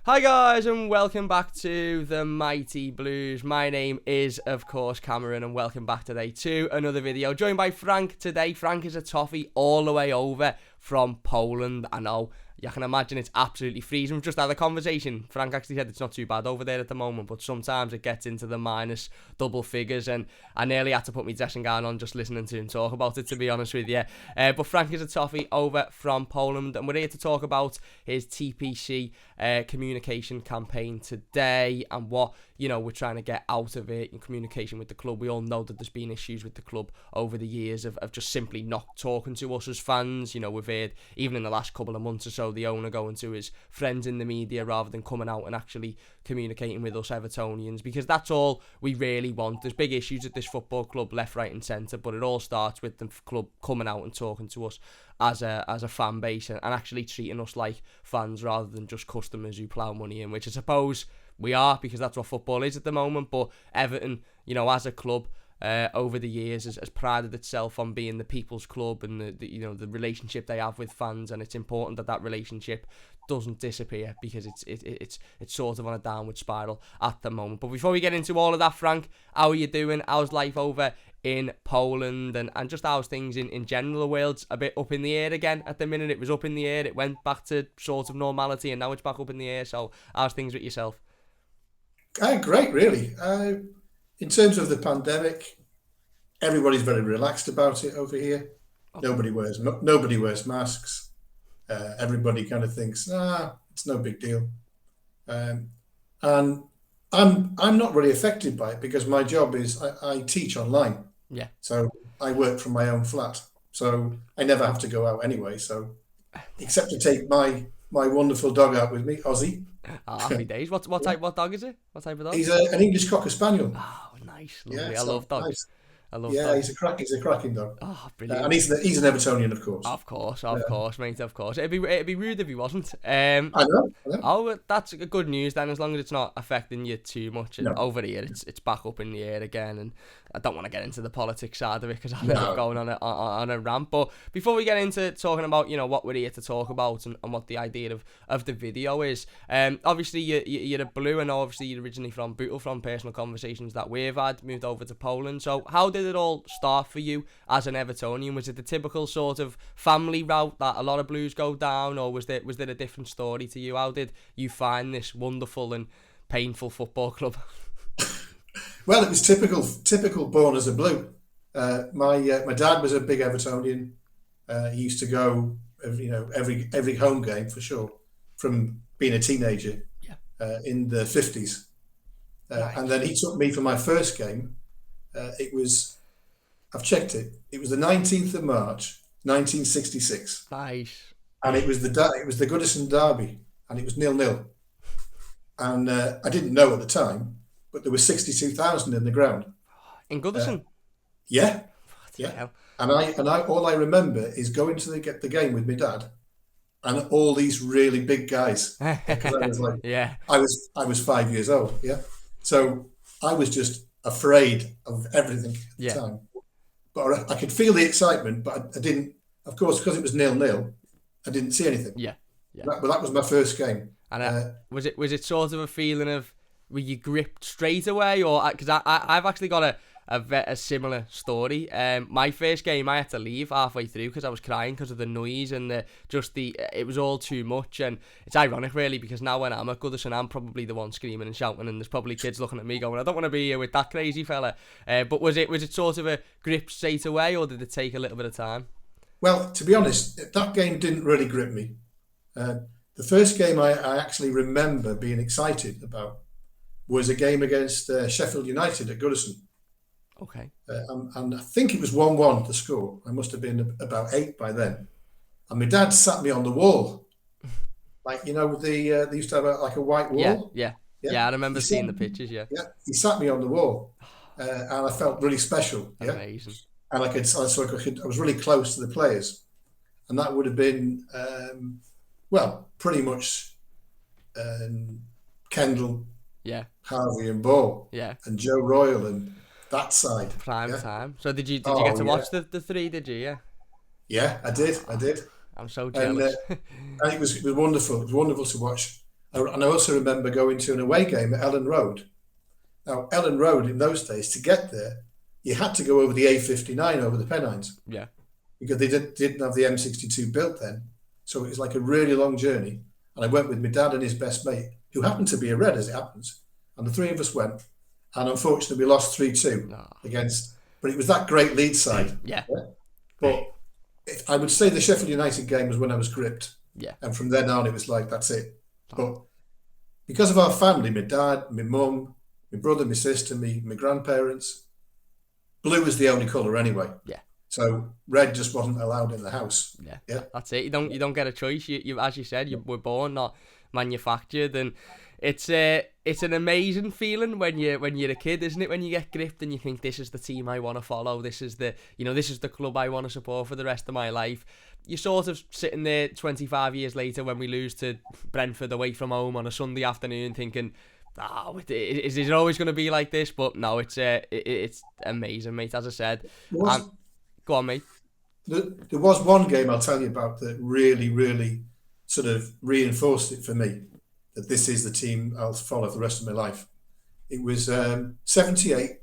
Hi guys, and welcome back to the Mighty Blues. My name is, of course, Cameron, and welcome back today to another video. Joined by Frank today. Frank is a toffee all the way over from Poland. I know, you can imagine it's absolutely freezing. We've just had a conversation. Frank actually said it's not too bad over there at the moment, but sometimes it gets into the minus double figures, and I nearly had to put my dressing gown on just listening to him talk about it, to be honest with you. But Frank is a toffee over from Poland, and we're here to talk about his TPC communication campaign today and what, you know, we're trying to get out of it in communication with the club. We all know that there's been issues with the club over the years of just simply not talking to us as fans. You know, we've heard, even in the last couple of months or so, the owner going to his friends in the media rather than coming out and actually communicating with us Evertonians, because that's all we really want. There's big issues at this football club, left, right and centre, but it all starts with the club coming out and talking to us as a fan base and actually treating us like fans rather than just customers who plough money in, which I suppose we are, because that's what football is at the moment. But Everton, you know, as a club, over the years has prided itself on being the people's club and the you know, the relationship they have with fans, and it's important that that relationship doesn't disappear, because it's sort of on a downward spiral at the moment. But before we get into all of that, Frank, how are you doing? How's life over in Poland, and just how's things in general? The world's a bit up in the air again at the minute. It was up in the air, it went back to sort of normality, and now it's back up in the air. So how's things with yourself? Great, really. In terms of the pandemic, everybody's very relaxed about it over here. Okay. Nobody wears masks. Everybody kind of thinks, it's no big deal. And I'm not really affected by it, because my job is I teach online. Yeah. So I work from my own flat. So I never have to go out anyway. So except to take my wonderful dog out with me, Ozzy. Happy days. What dog is it? What type of dog? He's an English Cocker Spaniel. Oh, nice, lovely. Yeah, I love dogs. nice. I love Yeah, dogs. he's a cracking dog. Oh, brilliant. And he's an Evertonian, of course. Of course, mate, of course. It'd be rude if he wasn't. I know. Oh, that's good news then, as long as it's not affecting you too much. No. Over here, it's back up in the air again, and I don't want to get into the politics side of it, because I'm going on a rant. But before we get into talking about, you know, what we're here to talk about and what the idea of the video is, obviously you're a Blue, and obviously you're originally from Bootle, from personal conversations that we've had, moved over to Poland. So how did it all start for you as an Evertonian? Was it the typical sort of family route that a lot of Blues go down, or was there a different story to you? How did you find this wonderful and painful football club? Well, it was typical born as a Blue. My dad was a big Evertonian. He used to go, every home game for sure, from being a teenager. Yeah. In the 50s. Nice. And then he took me for my first game. I've checked it. It was the 19th of March, 1966. Nice. And it was the Goodison derby, and it was 0-0. And I didn't know at the time, but there was 62,000 in the ground. In Goodison? Yeah. Hell. And I all I remember is going to the game with my dad, and all these really big guys. Because I was like, Yeah. I was 5 years old. Yeah. So I was just afraid of everything at the time. But I could feel the excitement, but I didn't. Of course, because it was 0-0, I didn't see anything. Yeah. But that was my first game. And was it sort of a feeling of, were you gripped straight away, or because I've actually got a similar story. My first game, I had to leave halfway through because I was crying because of the noise and it was all too much. And it's ironic, really, because now when I'm at Goodison, I'm probably the one screaming and shouting, and there's probably kids looking at me going, I don't want to be here with that crazy fella. But was it sort of a grip straight away, or did it take a little bit of time? Well, to be honest, that game didn't really grip me. The first game I actually remember being excited about was a game against Sheffield United at Goodison. Okay. And I think it was 1-1 the score. I must have been about 8 by then. And my dad sat me on the wall. Like, they used to have a white wall. Yeah, I remember seeing the pictures, yeah. Yeah, he sat me on the wall. And I felt really special. Yeah? Amazing. And I was really close to the players. And that would have been, pretty much Kendall, Harvey and Ball, and Joe Royal and that side. Prime time. So did you get to watch the three, did you? Yeah, I did. I'm so jealous. And it was wonderful. It was wonderful to watch. And I also remember going to an away game at Ellen Road. Now, Ellen Road in those days, to get there, you had to go over the A59 over the Pennines Yeah. because they didn't have the M62 built then. So it was like a really long journey. And I went with my dad and his best mate, who happened to be a Red as it happens. And the three of us went. And unfortunately, we lost 3-2 No. against, but it was that great Leeds side. Yeah. But I would say the Sheffield United game was when I was gripped. Yeah. And from then on, it was like, that's it. But because of our family, my dad, my mum, my brother, my sister, my grandparents, blue was the only colour anyway. Yeah. So red just wasn't allowed in the house. Yeah. That's it. You don't get a choice. You as you said, you were born, not manufactured, and it's an amazing feeling when you're a kid, isn't it? When you get gripped and you think, this is the team I want to follow. This is the club I want to support for the rest of my life. You're sort of sitting there 25 years later when we lose to Brentford away from home on a Sunday afternoon, thinking, is it always going to be like this? But no, it's amazing, mate. As I said, go on, mate. There was one game I'll tell you about that really, really sort of reinforced it for me, that this is the team I'll follow for the rest of my life. It was 78,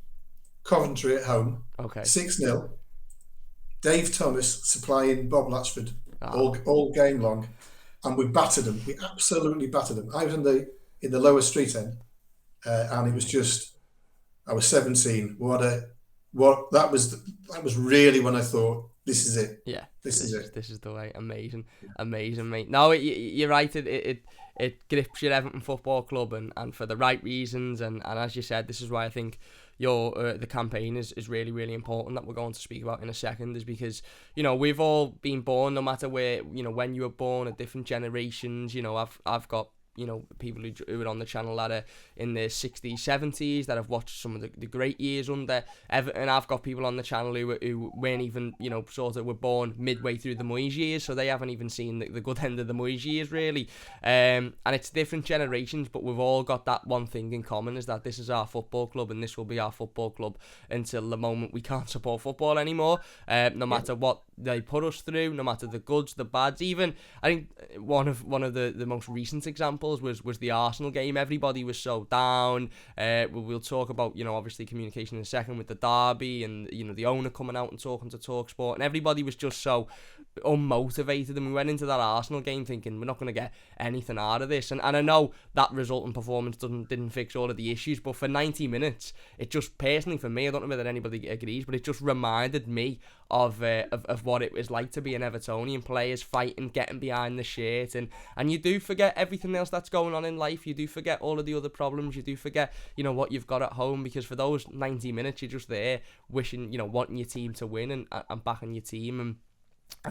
Coventry at home, Okay. 6-0. Dave Thomas supplying Bob Latchford all game long, and we battered them. We absolutely battered them. I was in the lower street end, and it was just, I was 17. That was really when I thought, this is it. Yeah, this is it. This is the way. Amazing, mate. No, you're right. It grips your Everton Football Club, and for the right reasons. And as you said, this is why I think the campaign is really, really important, that we're going to speak about in a second, is because, we've all been born, no matter where, when you were born, at different generations. I've got people who are on the channel that are in their 60s, 70s, that have watched some of the great years under Everton. I've got people on the channel who weren't even, sort of were born midway through the Moyes years, so they haven't even seen the good end of the Moyes years, really. And it's different generations, but we've all got that one thing in common, is that this is our football club, and this will be our football club until the moment we can't support football anymore, no matter what they put us through, no matter the goods, the bads. Even, I think, one of the most recent examples was the Arsenal game. Everybody was so down. We'll talk about, obviously communication in a second with the derby, and the owner coming out and talking to TalkSport, and everybody was just so unmotivated, and we went into that Arsenal game thinking we're not going to get anything out of this, and I know that resultant performance didn't fix all of the issues, but for 90 minutes, it just, personally for me, I don't know whether anybody agrees, but it just reminded me of what it was like to be an Evertonian, players fighting, getting behind the shirt, and you do forget everything else that's going on in life. You do forget all of the other problems. You do forget, what you've got at home, because for those 90 minutes, you're just there wishing, wanting your team to win and backing your team. And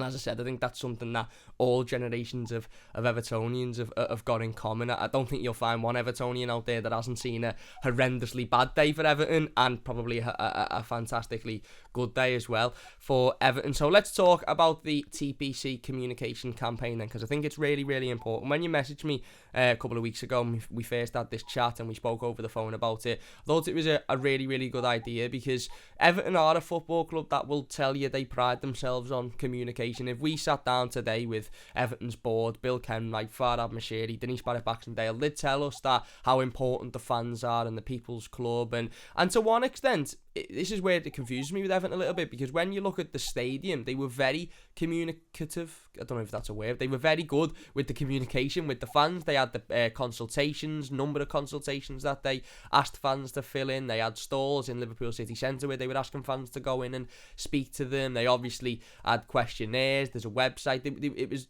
as I said, I think that's something that all generations of Evertonians have got in common. I don't think you'll find one Evertonian out there that hasn't seen a horrendously bad day for Everton, and probably a fantastically good day as well for Everton. So let's talk about the TPC communication campaign then, because I think it's really, really important. When you messaged me a couple of weeks ago, and we first had this chat and we spoke over the phone about it, I thought it was a really, really good idea, because Everton are a football club that will tell you they pride themselves on communication. If we sat down today with Everton's board, Bill Kenwright, Farhad Moshiri, Denise Barrett-Baxendale, they'd tell us that how important the fans are and the people's club, and to one extent, this is where it confuses me with Everton a little bit, because when you look at the stadium, they were very communicative. I don't know if that's a word. They were very good with the communication with the fans. They had the consultations, number of consultations that they asked fans to fill in. They had stalls in Liverpool City Centre where they were asking fans to go in and speak to them. They obviously had questionnaires. There's a website.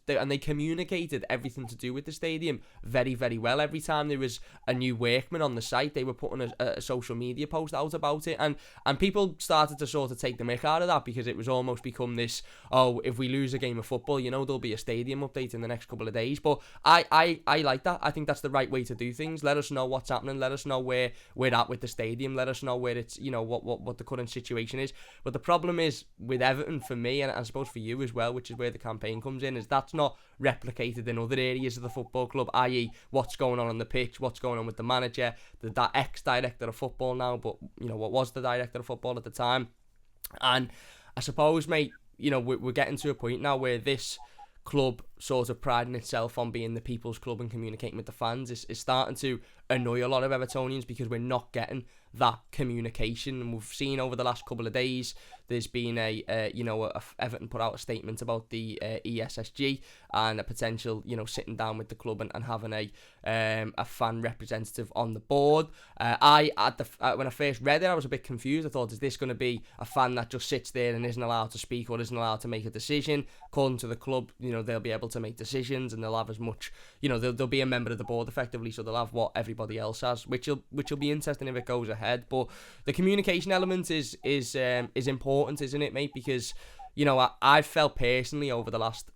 And they communicated everything to do with the stadium very, very well. Every time there was a new workman on the site, they were putting a social media post out about it, and people started to sort of take the mick out of that, because it was almost become this, if we lose a game of football, there'll be a stadium update in the next couple of days. But I like that. I think that's the right way to do things. Let us know what's happening. Let us know where we're at with the stadium. Let us know where it's, what the current situation is. But the problem is with Everton, for me, and I suppose for you as well, which is where the campaign comes in, is that's not replicated in other areas of the football club, i.e. what's going on the pitch, what's going on with the manager, that ex-director of football now, but what was the director of football at the time. And I suppose, mate, we're getting to a point now where this club sort of priding itself on being the people's club and communicating with the fans is starting to annoy a lot of Evertonians, because we're not getting that communication. And we've seen over the last couple of days there's been Everton put out a statement about the ESSG and a potential sitting down with the club and having a fan representative on the board. When I first read it, I was a bit confused. I thought, is this going to be a fan that just sits there and isn't allowed to speak or isn't allowed to make a decision? According to the club, they'll be able to make decisions, and they'll have as much, they'll be a member of the board effectively, so they'll have what everybody else has, which will be interesting if it goes ahead. But the communication element is important, isn't it, mate? Because I've felt personally over the last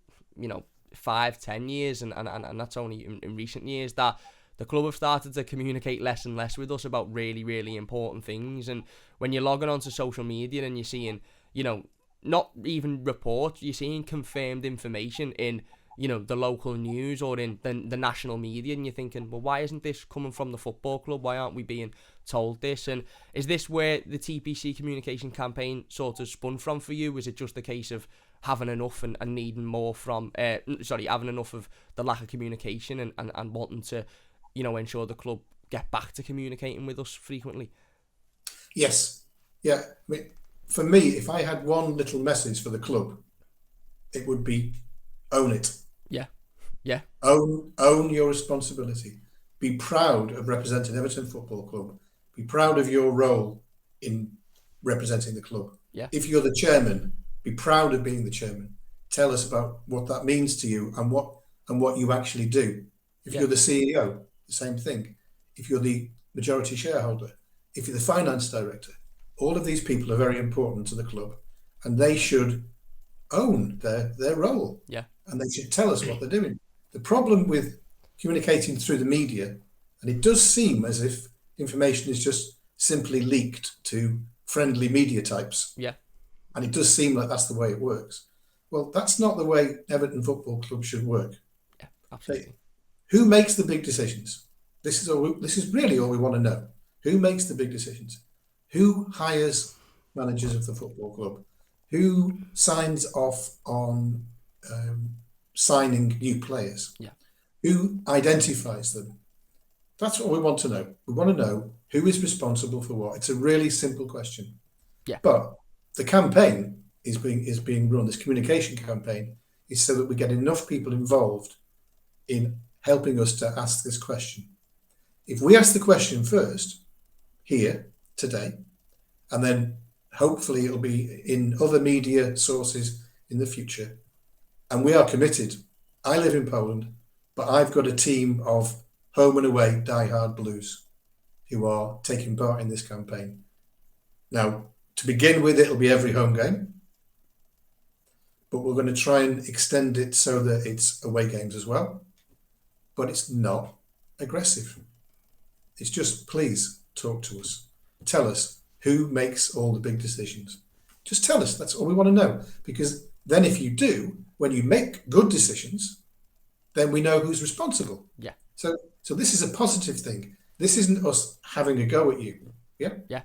5-10 years, and that's only in recent years, that the club have started to communicate less and less with us about really, really important things. And when you're logging onto social media and you're seeing, not even reports, you're seeing confirmed information in the local news or in the national media, and you're thinking, well, why isn't this coming from the football club? Why aren't we being told this? And is this where the TPC communication campaign sort of spun from for you? Was it just a case of having enough and needing more from having enough of the lack of communication and wanting to ensure the club get back to communicating with us frequently? Yes. Yeah. I mean, for me, if I had one little message for the club, it would be own it. Yeah. Own your responsibility. Be proud of representing Everton Football Club. Be proud of your role in representing the club. Yeah. If you're the chairman, be proud of being the chairman. Tell us about what that means to you and what you actually do. If you're the CEO, the same thing. If you're the majority shareholder, if you're the finance director, all of these people are very important to the club, and they should own their role. Yeah. And they should tell us what they're doing. The problem with communicating through the media, and it does seem as if information is just simply leaked to friendly media types. Yeah. And it does seem like that's the way it works. Well, that's not the way Everton Football Club should work. Yeah, absolutely. Who makes the big decisions? This is really all we want to know. Who makes the big decisions? Who hires managers of the football club? Who signs off on signing new players? Yeah. Who identifies them? That's what we want to know. We want to know who is responsible for what. It's a really simple question. Yeah. But the campaign is being run. This communication campaign is so that we get enough people involved in helping us to ask this question. If we ask the question first here today, and then hopefully it'll be in other media sources in the future, and we are committed. I live in Poland, but I've got a team of home and away diehard Blues who are taking part in this campaign. Now, to begin with, it'll be every home game, but we're going to try and extend it so that it's away games as well. But it's not aggressive. It's just, please talk to us. Tell us who makes all the big decisions. Just tell us. That's all we want to know. Because then if you do, when you make good decisions, then we know who's responsible. Yeah. So this is a positive thing. This isn't us having a go at you. Yeah? Yeah.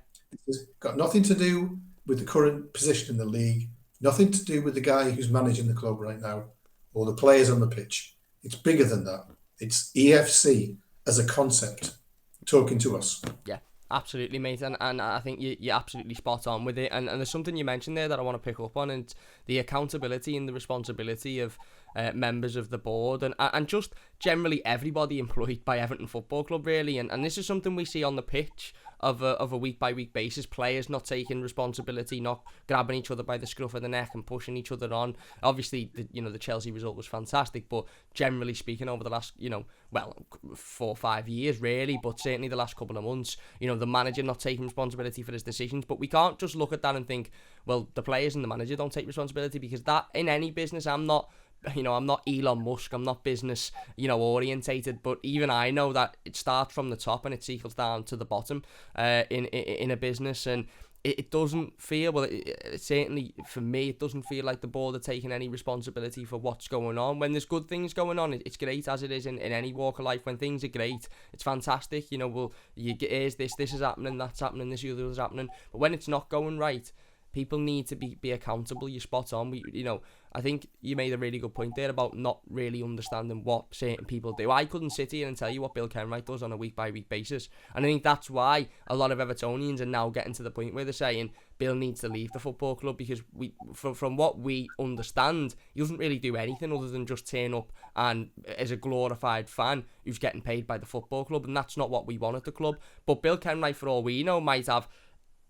It's got nothing to do with the current position in the league, nothing to do with the guy who's managing the club right now or the players on the pitch. It's bigger than that. It's EFC as a concept talking to us. Yeah, absolutely, mate. And I think you're absolutely spot on with it. And there's something you mentioned there that I want to pick up on, and the accountability and the responsibility of members of the board and just generally everybody employed by Everton Football Club, really. And this is something we see on the pitch of a week-by-week basis. Players not taking responsibility, not grabbing each other by the scruff of the neck and pushing each other on. Obviously, the Chelsea result was fantastic, but generally speaking, over the last 4 or 5 years, really, but certainly the last couple of months, the manager not taking responsibility for his decisions. But we can't just look at that and think, well, the players and the manager don't take responsibility, because that, in any business, I'm not Elon Musk, I'm not business, orientated, but even I know that it starts from the top and it trickles down to the bottom in a business, and it doesn't feel, well, it certainly, for me, it doesn't feel like the board are taking any responsibility for what's going on. When there's good things going on, it's great, as it is in any walk of life. When things are great, it's fantastic, here's this is happening, that's happening, this other is happening, but when it's not going right, people need to be accountable. You're spot on. I think you made a really good point there about not really understanding what certain people do. I couldn't sit here and tell you what Bill Kenwright does on a week-by-week basis. And I think that's why a lot of Evertonians are now getting to the point where they're saying Bill needs to leave the football club, because from what we understand, he doesn't really do anything other than just turn up and as a glorified fan who's getting paid by the football club, and that's not what we want at the club. But Bill Kenwright, for all we know, might have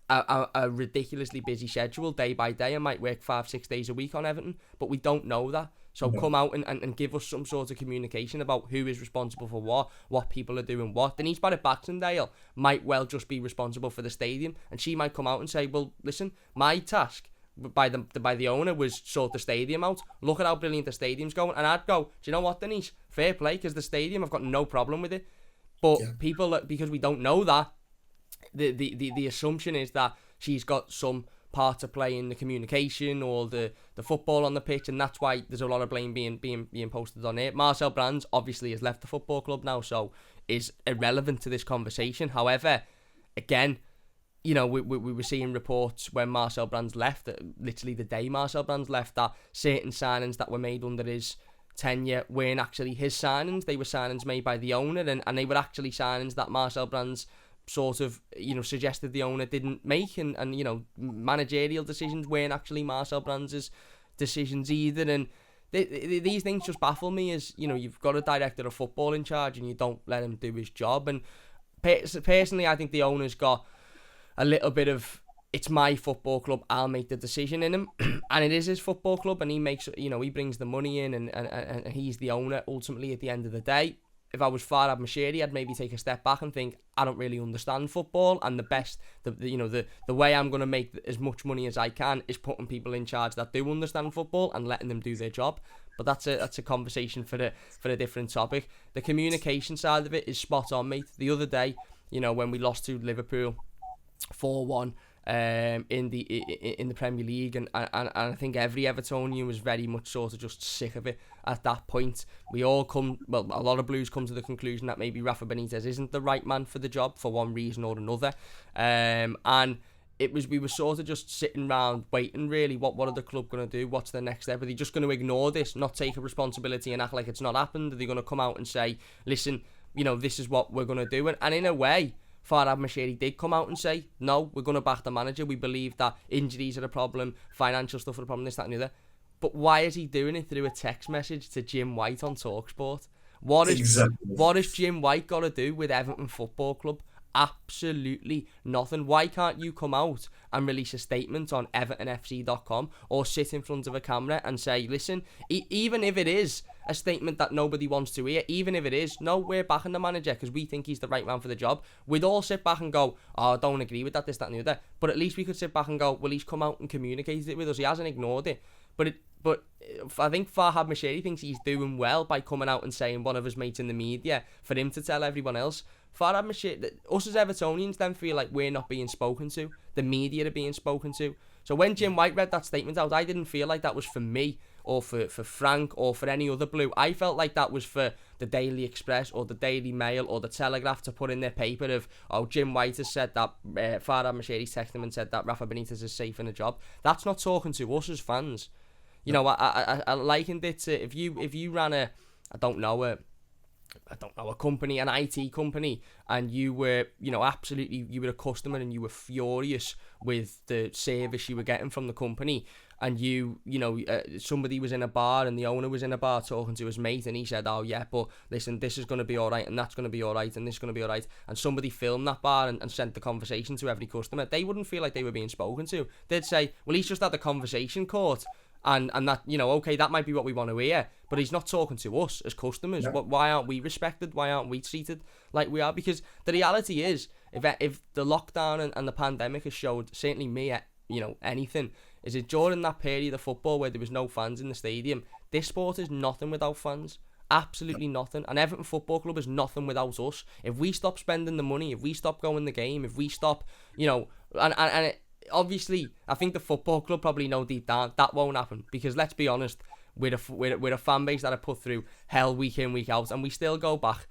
a ridiculously busy schedule day by day and might work 5-6 days a week on Everton, but we don't know that. So come out and give us some sort of communication about who is responsible for what people are doing what. Denise Barrett-Baxendale might well just be responsible for the stadium, and she might come out and say, well, listen, my task by the owner was sort the stadium out. Look at how brilliant the stadium's going. And I'd go, do you know what, Denise? Fair play, because the stadium, I've got no problem with it. But people, because we don't know that, the assumption is that she's got some part to play in the communication or the football on the pitch, and that's why there's a lot of blame being posted on it. Marcel Brands obviously has left the football club now, so is irrelevant to this conversation. However, again, we were seeing reports when Marcel Brands left, literally the day Marcel Brands left, that certain signings that were made under his tenure weren't actually his signings. They were signings made by the owner, and they were actually signings that Marcel Brands sort of, suggested the owner didn't make, and managerial decisions weren't actually Marcel Brands' decisions either. And these things just baffle me, as you've got a director of football in charge and you don't let him do his job. And personally, I think the owner's got a little bit of, it's my football club, I'll make the decision in him. And it is his football club, and he makes, he brings the money in, and he's the owner ultimately at the end of the day. If I was Farhad Moshiri, I'd maybe take a step back and think, I don't really understand football, and the way I'm going to make as much money as I can is putting people in charge that do understand football and letting them do their job. But that's a conversation for a different topic. The communication side of it is spot on, mate. The other day, when we lost to Liverpool 4-1 in the Premier League, and I think every Evertonian was very much sort of just sick of it at that point. A lot of Blues come to the conclusion that maybe Rafa Benitez isn't the right man for the job for one reason or another, and we were sort of just sitting around waiting, really. What are the club going to do? What's the next step? Are they just going to ignore this, not take a responsibility and act like it's not happened? Are they going to come out and say, listen, this is what we're going to do? And in a way, Farhad Moshiri did come out and say, no, we're going to back the manager. We believe that injuries are a problem, financial stuff are a problem, this, that and the other. But why is he doing it through a text message to Jim White on TalkSport? What has Jim White got to do with Everton Football Club? Absolutely nothing. Why can't you come out and release a statement on evertonfc.com or sit in front of a camera and say, listen, even if it is a statement that nobody wants to hear, even if it is, no, we're backing the manager because we think he's the right man for the job, we'd all sit back and go, oh, I don't agree with that, this, that and the other. But at least we could sit back and go, well, he's come out and communicated it with us. He hasn't ignored it. But I think Farhad Moshiri thinks he's doing well by coming out and saying one of his mates in the media for him to tell everyone else. Farhad Moshiri, us as Evertonians then feel like we're not being spoken to. The media are being spoken to. So when Jim White read that statement out, I didn't feel like that was for me or for Frank or for any other Blue. I felt like that was for the Daily Express or the Daily Mail or the Telegraph to put in their paper of, oh, Jim White has said that, Farhad Moshiri texted him and said that Rafa Benitez is safe in a job. That's not talking to us as fans. I likened it to if you ran a company, an IT company, and you were, absolutely, you were a customer and you were furious with the service you were getting from the company, and somebody was in a bar and the owner was in a bar talking to his mate, and he said, oh yeah, but listen, this is going to be alright, and that's going to be alright, and this is going to be alright, and somebody filmed that bar and sent the conversation to every customer. They wouldn't feel like they were being spoken to. They'd say, well, he's just had the conversation caught. And that, okay, that might be what we want to hear, but he's not talking to us as customers. No. Why aren't we respected? Why aren't we treated like we are? Because the reality is, if the lockdown and the pandemic has showed, certainly me, anything, is it during that period of football where there was no fans in the stadium, this sport is nothing without fans. Absolutely nothing. And Everton Football Club is nothing without us. If we stop spending the money, if we stop going the game, if we stop, obviously, I think the football club probably know deep down that won't happen, because let's be honest, we're a fan base that are put through hell week in, week out, and we still go back.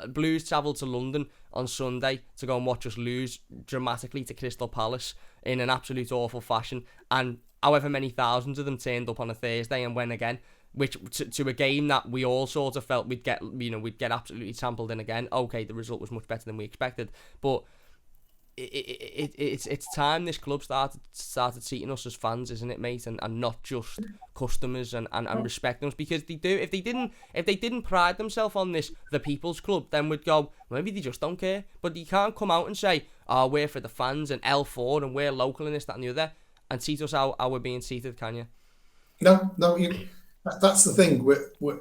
Blues travelled to London on Sunday to go and watch us lose dramatically to Crystal Palace in an absolute awful fashion, and however many thousands of them turned up on a Thursday and went again, which to a game that we all sort of felt we'd get absolutely trampled in again. Okay, the result was much better than we expected, but it's time this club started treating us as fans, isn't it, mate? And not just customers, and respecting us, because they do. If they didn't pride themselves on this, the people's club, then we'd go, maybe they just don't care. But you can't come out and say, oh, we're for the fans and L4 and we're local and this, that and the other, and treat us how we're being treated, can you? No, that's the thing. We're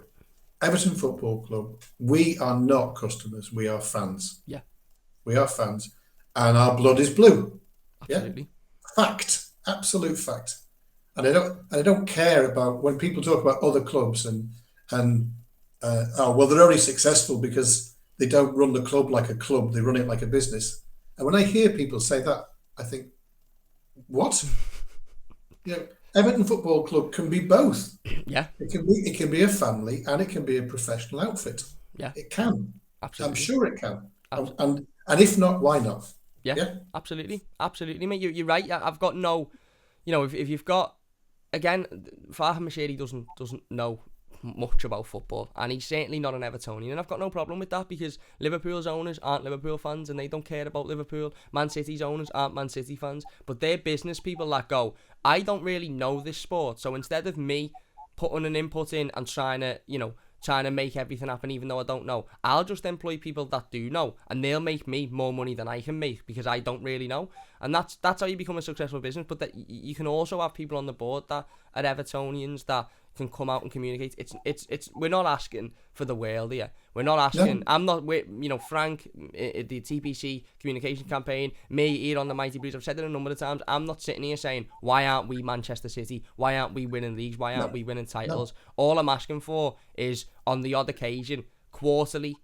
Everton Football Club. We are not customers. We are fans. Yeah. We are fans. And our blood is blue. Absolutely. Yeah? Fact. Absolute fact. And I don't care about when people talk about other clubs and they're only successful because they don't run the club like a club, they run it like a business. And when I hear people say that, I think, what? Everton Football Club can be both. Yeah. It can be a family and it can be a professional outfit. Yeah. It can. Absolutely. I'm sure it can. And if not, why not? Yeah. Absolutely, mate. You're right. I've got no, if you've got, again, Farham Mashiri doesn't know much about football, and he's certainly not an Evertonian, and I've got no problem with that, because Liverpool's owners aren't Liverpool fans and they don't care about Liverpool. Man City's owners aren't Man City fans, but they're business people that go, I don't really know this sport, so instead of me putting an input in and trying to make everything happen even though I don't know, I'll just employ people that do know, and they'll make me more money than I can make because I don't really know. And that's how you become a successful business. But that you can also have people on the board that are Evertonians that can come out and communicate. It's we're not asking for the world here. We're not asking. No. I'm not. Frank, the TPC communication campaign, me here on the Mighty Blues. I've said it a number of times. I'm not sitting here saying, why aren't we Manchester City? Why aren't we winning leagues? Why aren't we winning titles? No. All I'm asking for is, on the odd occasion, quarterly,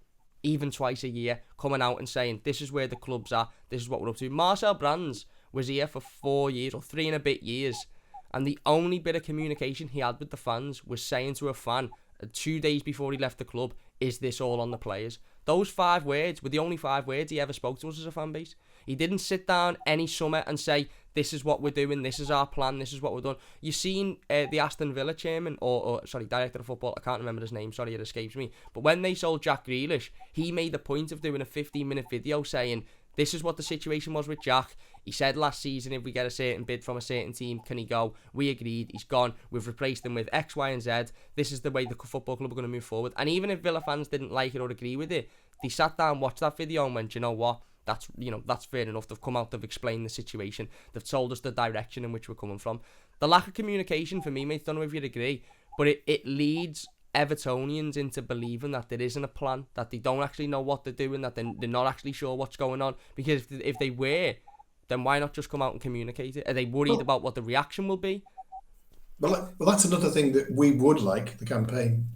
even twice a year, coming out and saying, this is where the club's at. This is what we're up to. Marcel Brands was here for 4 years or 3 and a bit years. And the only bit of communication he had with the fans was saying to a fan 2 days before he left the club, is this all on the players? Those 5 words were the only 5 words he ever spoke to us as a fan base. He didn't sit down any summer and say, this is what we're doing, this is our plan, this is what we're doing. You've seen the Aston Villa chairman, or director of football, I can't remember his name, sorry, it escapes me. But when they sold Jack Grealish, he made the point of doing a 15-minute video saying, this is what the situation was with Jack. He said last season, if we get a certain bid from a certain team, can he go? We agreed. He's gone. We've replaced him with X, Y, and Z. This is the way the football club are going to move forward. And even if Villa fans didn't like it or agree with it, they sat down, watched that video, and went, you know what? That's fair enough. They've come out, they've explained the situation. They've told us the direction in which we're coming from. The lack of communication for me, mate, don't know if you'd agree, but it leads Evertonians into believing that there isn't a plan, that they don't actually know what they're doing, that they're not actually sure what's going on. Because if they were, then why not just come out and communicate it? Are they worried about what the reaction will be? Well, that's another thing that we would like, the campaign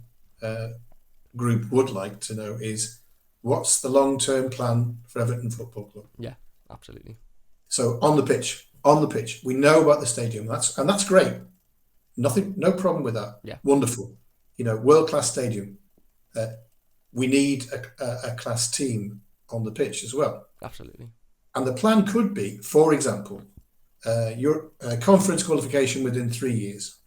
group would like to know, is what's the long-term plan for Everton Football Club? Yeah, absolutely. So on the pitch, we know about the stadium. That's great. No problem with that. Yeah, wonderful. World-class stadium. We need a class team on the pitch as well. Absolutely. And the plan could be, for example, your conference qualification within 3 years,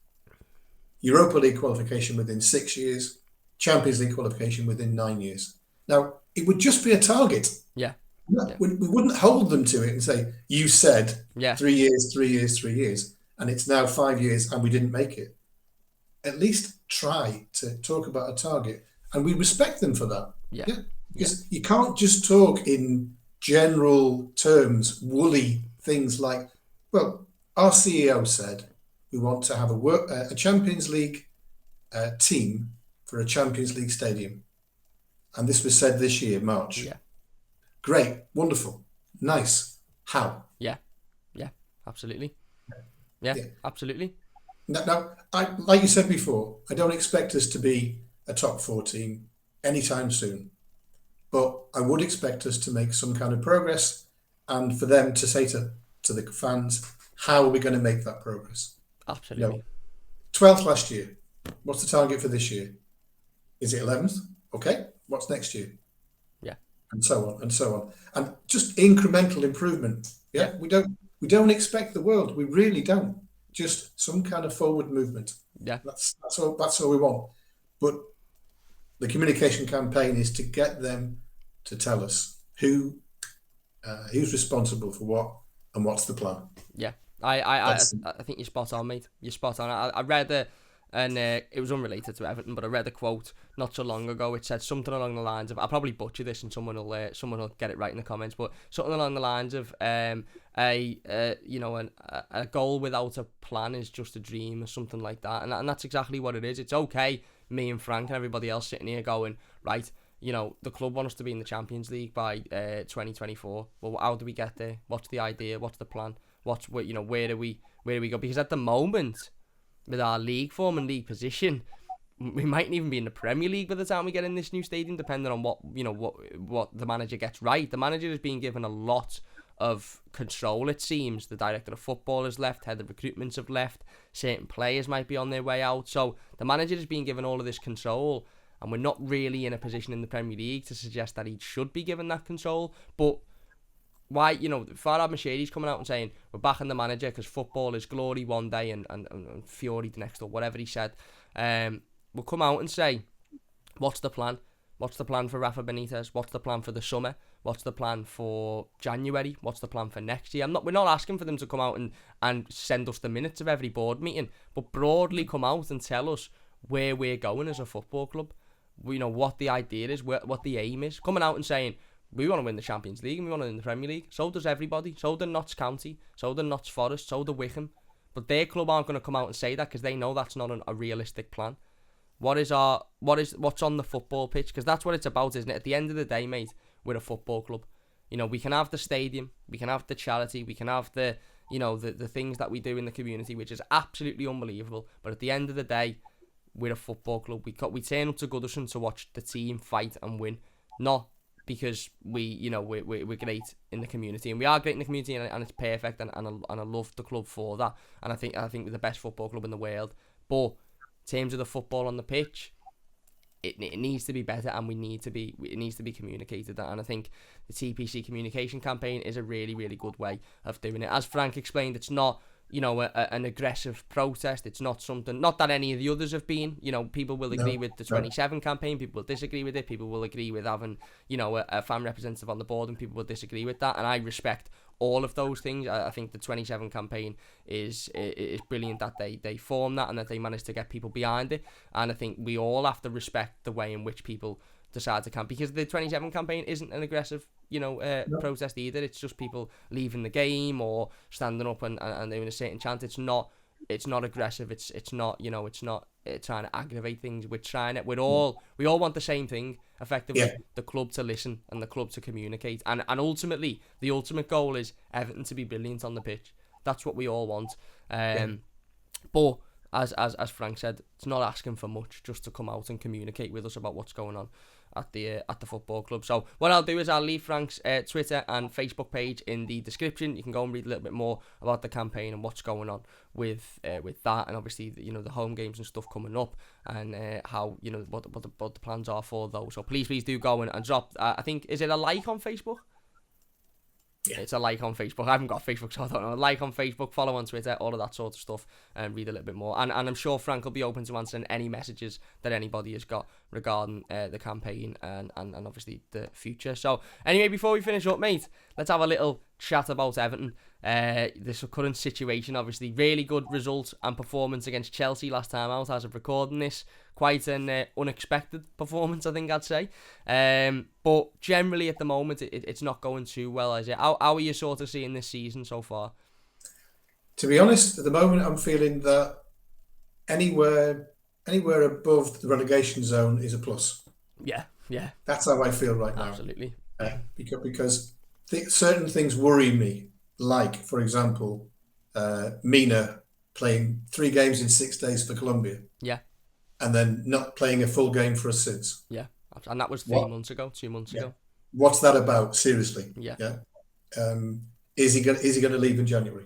Europa League qualification within 6 years, Champions League qualification within 9 years. Now, it would just be a target. Yeah. We wouldn't hold them to it and say, you said 3 years, 3 years, 3 years, and it's now 5 years and we didn't make it. At least try to talk about a target, and we respect them for that. Yeah. Because you can't just talk in general terms, woolly things like, well, our CEO said we want to have a Champions League team for a Champions League stadium. And this was said this year, March. Yeah. Great, wonderful, nice. How? Yeah, absolutely. Yeah, absolutely. Now, like you said before, I don't expect us to be a top 4 team anytime soon. But I would expect us to make some kind of progress, and for them to say to the fans, how are we going to make that progress? Absolutely. 12th last year. What's the target for this year? Is it 11th? Okay. What's next year? Yeah. And so on and so on. And just incremental improvement. Yeah. We don't We don't expect the world. We really don't. Just some kind of forward movement. Yeah. That's all. That's all we want. But the communication campaign is to get them to tell us who's responsible for what and what's the plan. Yeah, I That's I think you're spot on, mate. You're spot on. I read and it was unrelated to Everton, but I read a quote not so long ago. It said something along the lines of, I'll probably butcher this, and someone will get it right in the comments, but something along the lines of a goal without a plan is just a dream, or something like that. And that's exactly what it is. It's okay, me and Frank and everybody else sitting here going, right, the club want us to be in the Champions League by 2024. Well, how do we get there? What's the idea? What's the plan? Where do we go? Because at the moment, with our league form and league position, we mightn't even be in the Premier League by the time we get in this new stadium, depending on what the manager gets right. The manager is being given a lot of control, it seems. The director of football has left, head of recruitments have left, certain players might be on their way out. So the manager is being given all of this control, and we're not really in a position in the Premier League to suggest that he should be given that control. But why, Farhad Mercedes coming out and saying we're backing the manager because football is glory one day and fury the next, or whatever he said, will come out and say, what's the plan? What's the plan for Rafa Benitez? What's the plan for the summer? What's the plan for January? What's the plan for next year? We're not asking for them to come out and send us the minutes of every board meeting, but broadly come out and tell us where we're going as a football club. What the idea is, what the aim is. Coming out and saying, we want to win the Champions League and we want to win the Premier League. So does everybody. So does Notts County. So does Notts Forest. So does Wickham. But their club aren't going to come out and say that because they know that's not a realistic plan. What's on the football pitch? Because that's what it's about, isn't it? At the end of the day, mate, we're a football club. We can have the stadium, we can have the charity, we can have the things that we do in the community, which is absolutely unbelievable. But at the end of the day, we're a football club. We turn up to Goodison to watch the team fight and win, not because we're great in the community, and we are great in the community, and it's perfect, and I love the club for that, and I think we're the best football club in the world. But in terms of the football on the pitch, it needs to be better, and it needs to be communicated. And I think the TPC communication campaign is a really, really good way of doing it. As Frank explained, it's not an aggressive protest. It's not something, not that any of the others have been. People will agree with the 27 campaign, people will disagree with it, people will agree with having a fan representative on the board, and people will disagree with that, and I respect all of those things. I think the 27 campaign is brilliant that they formed that and that they managed to get people behind it, and I think we all have to respect the way in which people decide to camp, because the 27 campaign isn't an aggressive protest either. It's just people leaving the game or standing up and doing a certain chant. It's not aggressive. It's not trying to aggravate things. We all want the same thing, effectively. Yeah. The club to listen and the club to communicate, and ultimately the ultimate goal is Everton to be brilliant on the pitch. That's what we all want. But as Frank said, it's not asking for much just to come out and communicate with us about what's going on at the football club. So what I'll do is I'll leave Frank's Twitter and Facebook page in the description. You can go and read a little bit more about the campaign and what's going on with that, and obviously the home games and stuff coming up, and how what the plans are for those. So please do go and drop. I think, is it a like on Facebook? Yeah. It's a like on Facebook. I haven't got Facebook, so I don't know. A like on Facebook, follow on Twitter, all of that sort of stuff, and read a little bit more. And I'm sure Frank will be open to answering any messages that anybody has got regarding the campaign and obviously the future. So anyway, before we finish up, mate, let's have a little chat about Everton. This current situation, obviously, really good result and performance against Chelsea last time out as of recording this. Quite an unexpected performance, I think I'd say. But generally at the moment, it's not going too well, is it? How are you sort of seeing this season so far? To be honest, at the moment, I'm feeling that anywhere above the relegation zone is a plus. Yeah. That's how I feel right now. Absolutely. Because certain things worry me, like, for example, Mina playing 3 games in 6 days for Colombia. Yeah. And then not playing a full game for us since. Yeah. And that was 2 months ago. What's that about? Seriously. Yeah. Is he going to leave in January?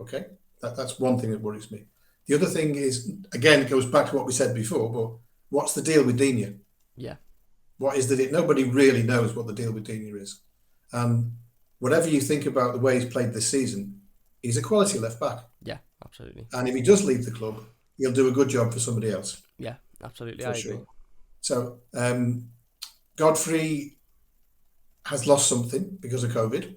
Okay. That's one thing that worries me. The other thing is, again, it goes back to what we said before, but what's the deal with Digne? Yeah. What is the deal? Nobody really knows what the deal with Digne is. Whatever you think about the way he's played this season, he's a quality left back. Yeah, absolutely. And if he does leave the club, he'll do a good job for somebody else. Yeah, absolutely. For I sure. agree. So Godfrey has lost something because of COVID.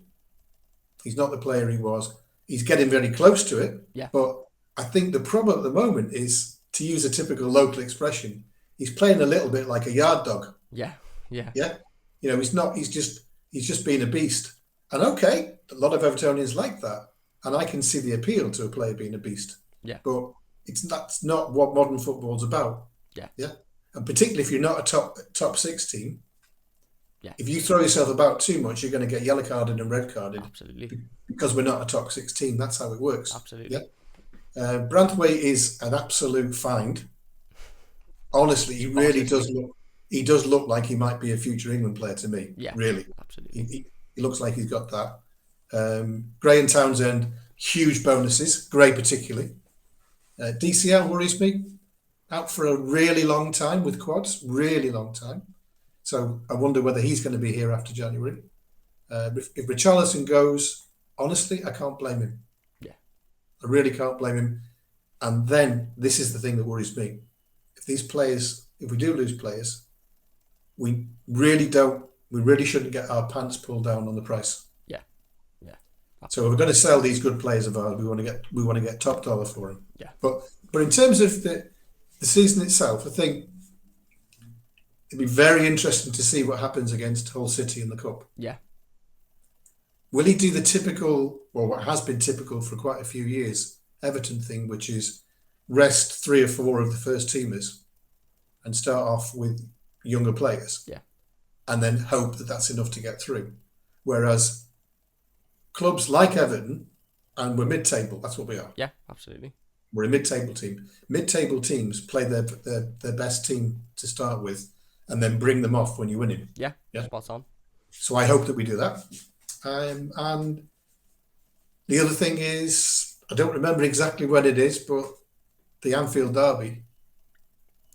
He's not the player he was. He's getting very close to it. Yeah. But I think the problem at the moment is, to use a typical local expression, he's playing a little bit like a yard dog. Yeah, yeah. Yeah. He's not. He's just being a beast. And okay, a lot of Evertonians like that, and I can see the appeal to a player being a beast. Yeah. But that's not what modern football's about. Yeah. Yeah. And particularly if you're not a top six team, yeah. If you throw yourself about too much, you're going to get yellow carded and red carded. Absolutely. Because we're not a top six team. That's how it works. Absolutely. Yeah. Branthwaite is an absolute find. Honestly, he really does look. He does look like he might be a future England player to me. Yeah. Really. Absolutely. He looks like he's got that. Gray and Townsend, huge bonuses. Gray particularly. DCL worries me. Out for a really long time with quads. Really long time. So I wonder whether he's going to be here after January. If Richarlison goes, honestly, I can't blame him. Yeah. I really can't blame him. And then this is the thing that worries me. If we do lose players, we really shouldn't get our pants pulled down on the price. Yeah. Yeah. Absolutely. So if we're going to sell these good players of ours, we want to get top dollar for them. Yeah. But in terms of the season itself, I think it'd be very interesting to see what happens against Hull City in the Cup. Yeah. Will he do the typical, or what has been typical for quite a few years, Everton thing, which is rest 3 or 4 of the first teamers and start off with younger players? Yeah. And then hope that that's enough to get through. Whereas clubs like Everton, and we're mid-table, that's what we are. Yeah, absolutely. We're a mid-table team. Mid-table teams play their best team to start with, and then bring them off when you're winning. Yeah. Spot on. So I hope that we do that. And the other thing is, I don't remember exactly when it is, but the Anfield derby.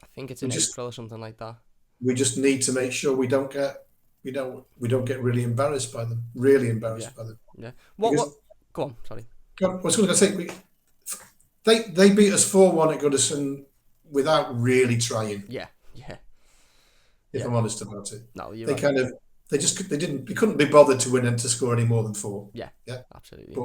I think it's in April or something like that. We just need to make sure we don't get really embarrassed by them. Really embarrassed by them. Yeah. What? Go on. Sorry. I was going to say, they beat us 4-1 at Goodison without really trying. Yeah. Yeah. If I'm honest about it. No, you're right. They couldn't be bothered to win and to score any more than 4. Yeah. Yeah. Absolutely.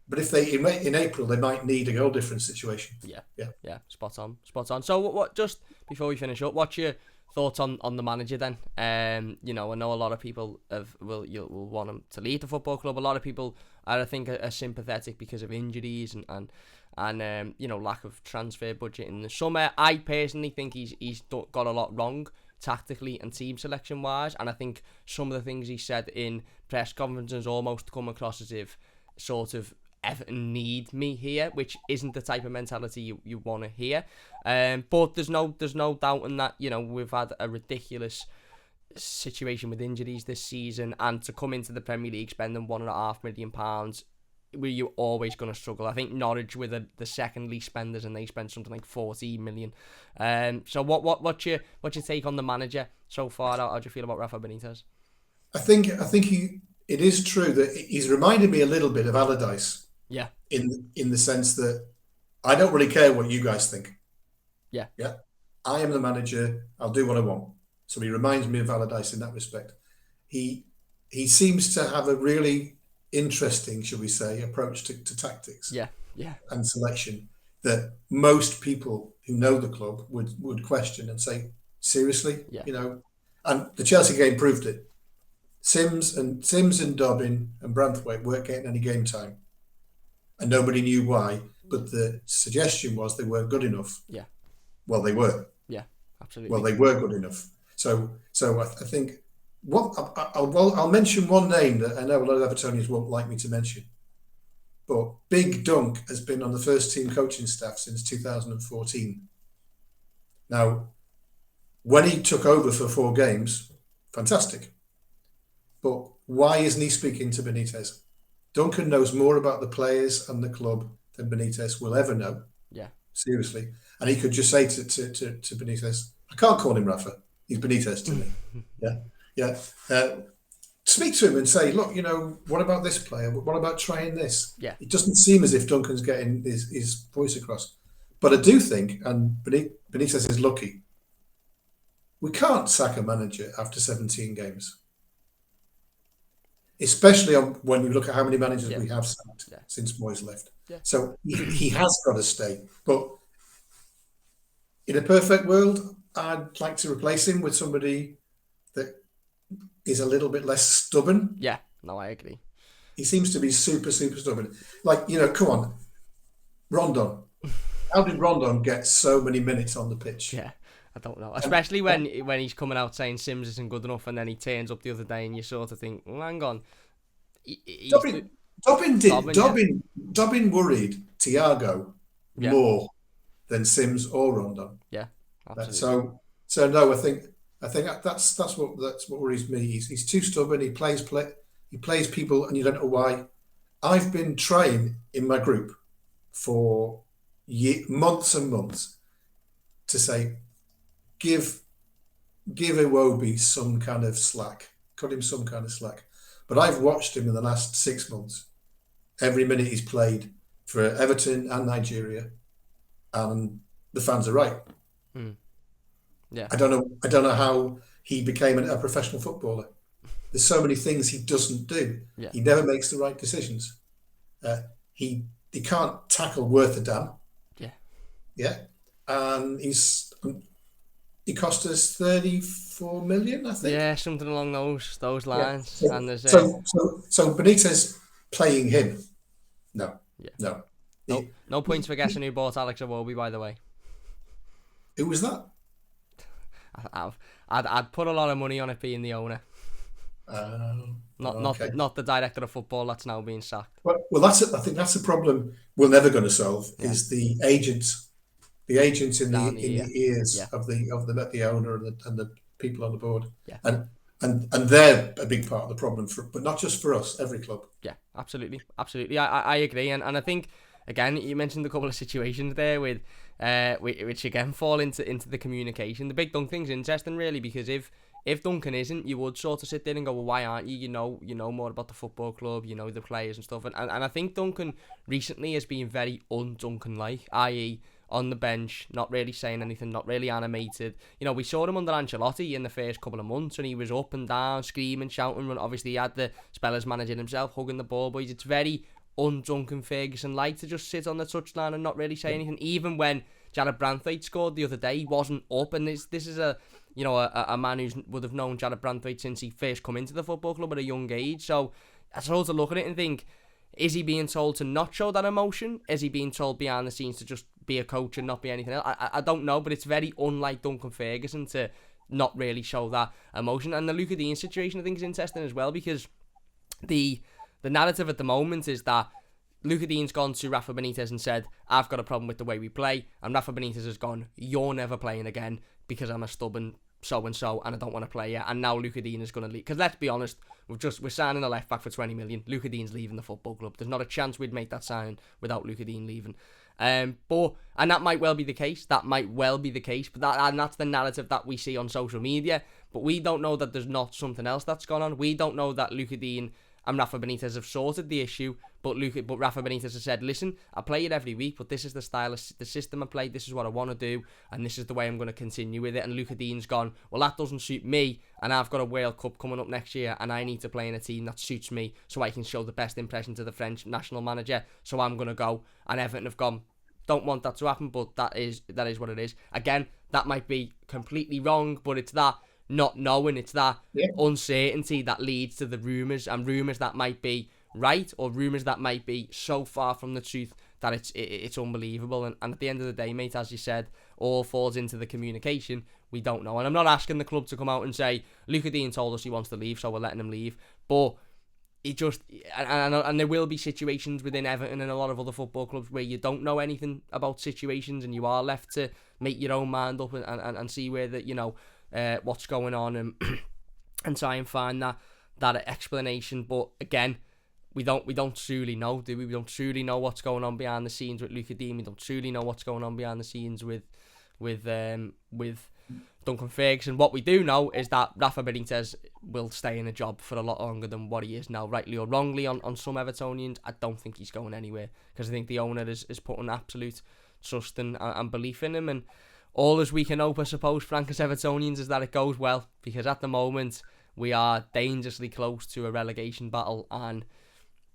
But if they in April they might need a goal difference situation. Yeah. Yeah. Yeah. Spot on. So what? Just before we finish up, what's your thoughts on the manager then? I know a lot of people will want him to lead the football club. A lot of people I think are sympathetic because of injuries and lack of transfer budget in the summer. I personally think he's got a lot wrong tactically and team selection wise, and I think some of the things he said in press conferences almost come across as if sort of Everton need me here, which isn't the type of mentality you want to hear. But there's no doubt in that we've had a ridiculous situation with injuries this season, and to come into the Premier League spending £1.5 million, where you're always going to struggle. I think Norwich were the second least spenders, and they spent something like 14 million. So what's your take on the manager so far? How do you feel about Rafa Benitez? I think it is true that he's reminded me a little bit of Allardyce. Yeah. In the sense that I don't really care what you guys think. Yeah. Yeah. I am the manager. I'll do what I want. So he reminds me of Allardyce in that respect. He seems to have a really interesting, shall we say, approach to tactics. Yeah. Yeah. And selection that most people who know the club would question and say, seriously? Yeah. And the Chelsea game proved it. Sims and Dobbin and Branthwaite weren't getting any game time. And nobody knew why, but the suggestion was they weren't good enough. Yeah. Well, they were. Yeah, absolutely. Well, they were good enough. So I think I'll mention one name that I know a lot of Evertonians won't like me to mention, but Big Dunk has been on the first team coaching staff since 2014. Now, when he took over for 4 games, fantastic. But why isn't he speaking to Benitez? Duncan knows more about the players and the club than Benitez will ever know. Yeah. Seriously. And he could just say to Benitez, I can't call him Rafa. He's Benitez to me. Yeah. Yeah. speak to him and say, look, what about this player? What about trying this? Yeah. It doesn't seem as if Duncan's getting his voice across. But I do think, and Benitez is lucky, we can't sack a manager after 17 games. Especially when you look at how many managers we have sacked since Moyes left. Yeah. So he has got to stay. But in a perfect world, I'd like to replace him with somebody that is a little bit less stubborn. Yeah, no, I agree. He seems to be super, super stubborn. Like, come on, Rondon. How did Rondon get so many minutes on the pitch? Yeah, I don't know. Especially when he's coming out saying Sims isn't good enough, and then he turns up the other day, and you sort of think, well, hang on. Dobbin worried Thiago more than Sims or Rondon. Yeah, absolutely. So no, I think that's what worries me. He's too stubborn. He plays people, and you don't know why. I've been trying in my group for months and months to say, give Iwobi some kind of slack, cut him some kind of slack. But I've watched him in the last 6 months. Every minute he's played for Everton and Nigeria, and the fans are right. Yeah, I don't know how he became a professional footballer. There's so many things he doesn't do. Yeah. He never makes the right decisions. He can't tackle worth a damn. Yeah, and he cost us 34 million, I think. Yeah, something along those lines. Yeah. And there's so Benitez playing him. No. No points for guessing who bought Alex Iwobi, by the way. Who was that? I'd put a lot of money on it being the owner. Not the director of football that's now being sacked. Well, I think that's a problem we're never going to solve. Is the agents in the ears of the owner and the people on the board. Yeah. And they're a big part of the problem, but not just for us, every club. Yeah, absolutely. I agree, and I think again you mentioned a couple of situations there with which again fall into the communication. The big Dunk thing's interesting really, because if Duncan isn't, you would sort of sit there and go, well, why aren't you? You know more about the football club, you know the players and stuff, and I think Duncan recently has been very un-Duncan-like, i.e. on the bench, not really saying anything, not really animated. We saw him under Ancelotti in the first couple of months, and he was up and down, screaming, shouting. Obviously, he had the Spellers manager himself hugging the ball, but it's very un-Duncan Ferguson-like to just sit on the touchline and not really say anything. Even when Jared Branthwaite scored the other day, he wasn't up, and this is a man who would have known Jared Branthwaite since he first come into the football club at a young age. So I sort of look at it and think, is he being told to not show that emotion? Is he being told behind the scenes to just be a coach and not be anything else? I don't know, but it's very unlike Duncan Ferguson to not really show that emotion. And the Luca Dean situation, I think, is interesting as well, because the narrative at the moment is that Luca Dean's gone to Rafa Benitez and said, I've got a problem with the way we play, and Rafa Benitez has gone, you're never playing again because I'm a stubborn so-and-so and I don't want to play yet. And now Luca Dean is going to leave. Because let's be honest, we're signing a left back for 20 million. Luca Dean's leaving the football club. There's not a chance we'd make that sign without Luca Dean leaving. And that might well be the case. But that's the narrative that we see on social media. But we don't know that there's not something else that's gone on. We don't know that Luca Dean and Rafa Benitez have sorted the issue, but Rafa Benitez has said, listen, I play it every week, but this is the style of the system I play, this is what I want to do, and this is the way I'm going to continue with it. And Luca Dean's gone, well, that doesn't suit me, and I've got a World Cup coming up next year, and I need to play in a team that suits me so I can show the best impression to the French national manager, so I'm going to go. And Everton have gone, don't want that to happen, but that is what it is. Again, that might be completely wrong, but it's that not knowing, it's that uncertainty that leads to the rumours, and rumours that might be right or rumours that might be so far from the truth that it's unbelievable. And at the end of the day, mate, as you said, all falls into the communication. We don't know, and I'm not asking the club to come out and say Luca Dean told us he wants to leave, so we're letting him leave. But it just, and there will be situations within Everton and a lot of other football clubs where you don't know anything about situations, and you are left to make your own mind up and see where what's going on and try and find that explanation. But again, we don't truly know, do we? We don't truly know what's going on behind the scenes with Luca Dean. We don't truly know what's going on behind the scenes with with Duncan Ferguson. What we do know is that Rafa Benitez will stay in a job for a lot longer than what he is now, rightly or wrongly. On some Evertonians, I don't think he's going anywhere, because I think the owner is putting absolute trust and belief in him. And all as we can hope, I suppose, Frank, as Evertonians, is that it goes well, because at the moment we are dangerously close to a relegation battle, and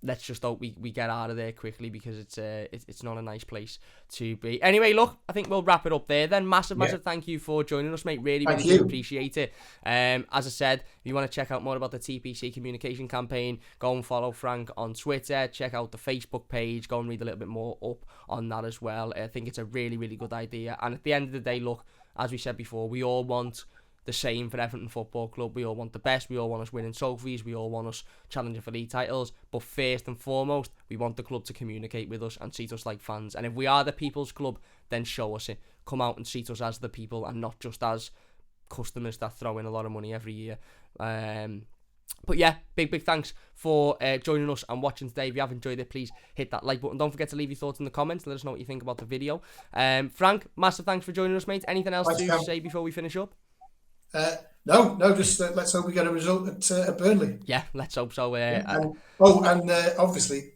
let's just hope we get out of there quickly, because it's not a nice place to be. Anyway, look, I think we'll wrap it up there then. Massive thank you for joining us, mate. Really do appreciate it. As I said, if you want to check out more about the TPC communication campaign, go and follow Frank on Twitter. Check out the Facebook page. Go and read a little bit more up on that as well. I think it's a really, really good idea. And at the end of the day, look, as we said before, we all want the same for Everton Football Club. We all want the best. We all want us winning trophies. We all want us challenging for league titles. But first and foremost, we want the club to communicate with us and treat us like fans. And if we are the people's club, then show us it. Come out and treat us as the people, and not just as customers that throw in a lot of money every year. But yeah, big thanks for joining us and watching today. If you have enjoyed it, please hit that like button. Don't forget to leave your thoughts in the comments. Let us know what you think about the video. Frank, massive thanks for joining us, mate. Anything else to say before we finish up? No, just let's hope we get a result at Burnley. Yeah, let's hope so. Obviously,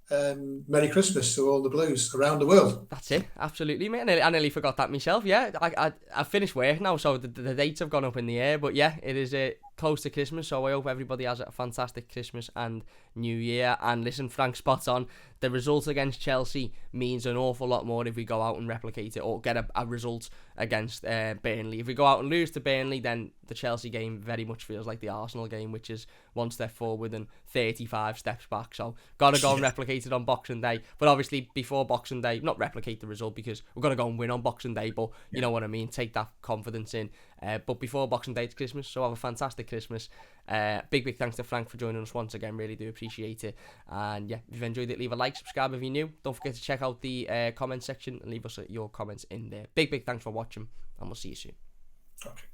Merry Christmas to all the Blues around the world. That's it, absolutely, mate. I nearly forgot that myself. Yeah, I finished work now, so the dates have gone up in the air. But yeah, it is close to Christmas, so I hope everybody has a fantastic Christmas and New Year. And listen, Frank, spot on. The result against Chelsea means an awful lot more if we go out and replicate it, or get a result against Burnley. If we go out and lose to Burnley, then the Chelsea game very much feels like the Arsenal game, which is one step forward and 35 steps back. So got to go and replicate it on Boxing Day. But obviously, before Boxing Day, not replicate the result, because we're going to go and win on Boxing Day, but you know what I mean, take that confidence in. But before Boxing Day, it's Christmas, so have a fantastic Christmas. Big thanks to Frank for joining us once again. Really do appreciate it. And yeah, if you've enjoyed it, leave a like, subscribe if you're new. Don't forget to check out the comment section and leave us your comments in there. Big thanks for watching, and we'll see you soon. Okay.